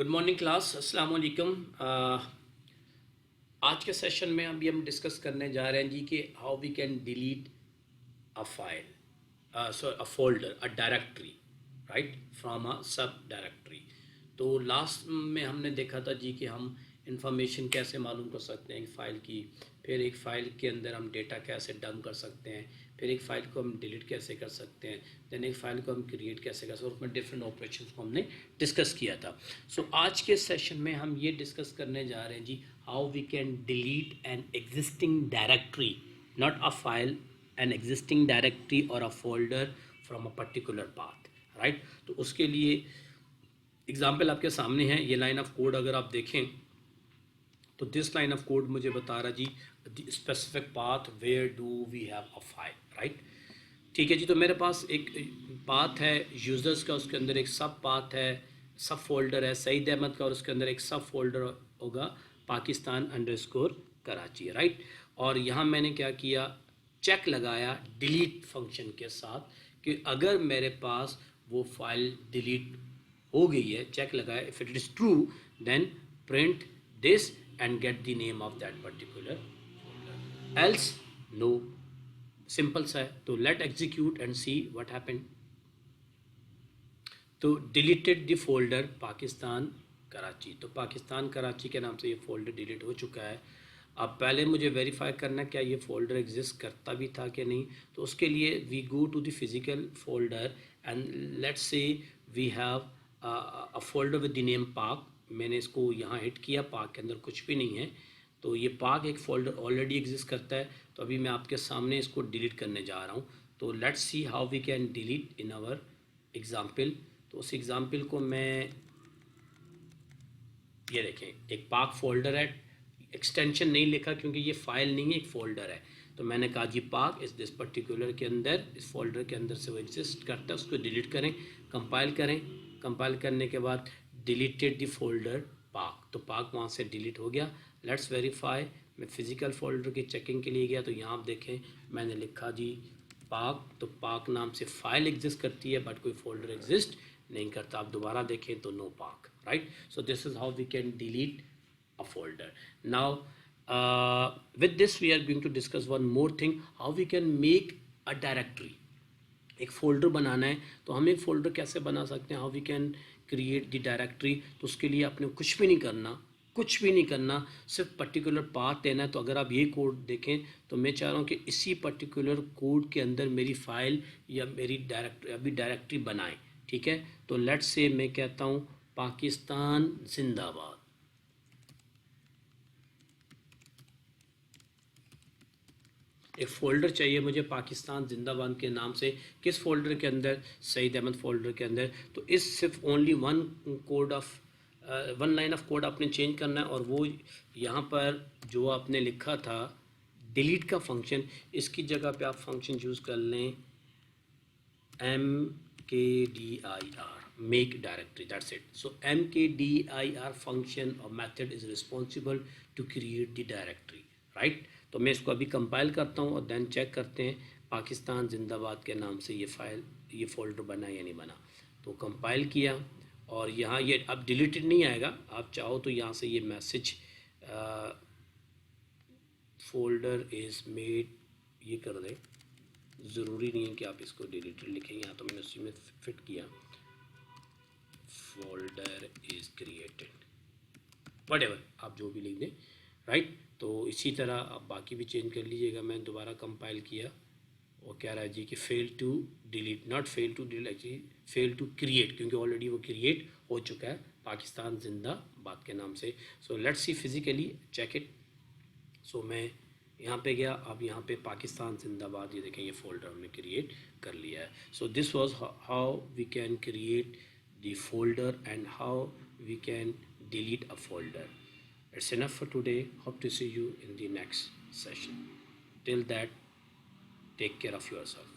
Good morning class, अस्सलाम वालेकुम। आज के सेशन में अभी हम डिस्कस करने जा रहे हैं जी कि how we can delete a file, a folder, a directory, right, from a sub directory. तो लास्ट में हमने देखा था जी कि हम इंफॉर्मेशन कैसे मालूम कर सकते हैं एक फ़ाइल की, फिर एक फ़ाइल के अंदर हम डेटा कैसे डंप कर सकते हैं, फिर एक फ़ाइल को हम डिलीट कैसे कर सकते हैं, देन एक फ़ाइल को हम क्रिएट कैसे कर सकते हैं, उसमें डिफरेंट ऑपरेशन को हमने डिस्कस किया था। सो आज के सेशन में हम ये डिस्कस करने जा रहे हैं जी how we can delete an existing directory, not a file, an existing directory और a folder from a particular path, right. तो उसके लिए एग्जाम्पल आपके सामने है, ये लाइन ऑफ कोड अगर आप देखें तो दिस लाइन ऑफ कोड मुझे बता रहा जी specific path where do we have a file, right. ठीक है जी, तो मेरे पास एक पाथ है यूज़र्स का, उसके अंदर एक सब पाथ है, सब फोल्डर है सईद अहमद का, और उसके अंदर एक सब फोल्डर होगा पाकिस्तान अंडरस्कोर कराची, राइट। और यहाँ मैंने क्या किया, चेक लगाया डिलीट फंक्शन के साथ कि अगर मेरे पास वो फाइल डिलीट हो गई है, चेक लगाया, if it is true then print this and get the name of that particular folder, else no, simple सा है। तो let execute and see what happened. तो deleted the folder Pakistan Karachi, तो पाकिस्तान कराची के नाम से ये फोल्डर डिलीट हो चुका है। अब पहले मुझे वेरीफाई करना क्या ये फोल्डर एग्जिस्ट करता भी था कि नहीं, तो उसके लिए we go to the physical folder and let's say we have a folder with the name पाक। मैंने इसको यहाँ हिट किया, पाक के अंदर कुछ भी नहीं है, तो ये पाक एक फ़ोल्डर ऑलरेडी एग्जिस्ट करता है। तो अभी मैं आपके सामने इसको डिलीट करने जा रहा हूँ। तो let's see how we can delete in our example. तो उस एग्ज़ाम्पल को मैं, ये देखें, एक पाक फ़ोल्डर है, एक्सटेंशन नहीं लिखा क्योंकि ये फ़ाइल नहीं है, एक फ़ोल्डर है। तो मैंने कहा जी पाक इस दिस पर्टिकुलर के अंदर, इस फोल्डर के अंदर से वो एग्जिस्ट करता है, उसको डिलीट करें, कंपाइल करें। कंपाइल करने के बाद डिलीटेड द फोल्डर पाक, तो पाक वहाँ से डिलीट हो गया। Let's verify. मैं फ़िज़िकल फोल्डर की चेकिंग के लिए गया, तो यहाँ आप देखें मैंने लिखा जी पाक, तो पाक नाम से फ़ाइल एग्जिस्ट करती है बट कोई फोल्डर एग्जिस्ट नहीं करता। आप दोबारा देखें तो नो पाक, right. So this is how we can delete a folder. Now with this we are going to discuss one more thing, how we can make a directory. एक folder बनाना है तो हम एक फ़ोल्डर कैसे बना सकते हैं, how we can create the directory. तो उसके लिए आपने कुछ भी नहीं करना, कुछ भी नहीं करना, सिर्फ पर्टिकुलर पाथ देना है। तो अगर आप ये कोड देखें तो मैं चाह रहा हूँ कि इसी पर्टिकुलर कोड के अंदर मेरी फ़ाइल या मेरी डायरेक्टरी बनाएं, ठीक है। तो लेट्स से मैं कहता हूँ पाकिस्तान जिंदाबाद, एक फ़ोल्डर चाहिए मुझे पाकिस्तान जिंदाबाद के नाम से। किस फोल्डर के अंदर, सईद अहमद फोल्डर के अंदर। तो इस सिर्फ only one line of code आपने चेंज करना है, और वो यहाँ पर जो आपने लिखा था डिलीट का फंक्शन, इसकी जगह पे आप फंक्शन यूज़ कर लें mkdir, make directory, that's it. So mkdir function or method is responsible to create the directory, right. तो मैं इसको अभी कंपाइल करता हूँ और देन चेक करते हैं पाकिस्तान जिंदाबाद के नाम से ये फाइल, ये फोल्डर बना या नहीं बना। तो कंपाइल किया और यहाँ ये अब डिलीटेड नहीं आएगा, आप चाहो तो यहाँ से ये मैसेज फोल्डर इज़ मेड ये कर दें, ज़रूरी नहीं है कि आप इसको डिलीटेड लिखें, यहाँ तो मैंने उसी में फिट किया, फोल्डर इज़ क्रिएटेड, व्हाटएवर आप जो भी लिख दें, राइट। तो इसी तरह आप बाकी भी चेंज कर लीजिएगा। मैं दोबारा कंपाइल किया और कह रहा है जी कि fail to delete, not fail to delete, actually fail to create, क्योंकि ऑलरेडी वो क्रिएट हो चुका है पाकिस्तान जिंदाबाद के नाम से। So let's see physically check it. So मैं यहाँ पे गया, अब यहाँ पे पाकिस्तान जिंदाबाद, ये देखें ये फोल्डर हमने क्रिएट कर लिया है। So this was how we can create the folder and how we can delete a folder. It's enough for today. Hope to see you in the next session. Till that, take care of yourself.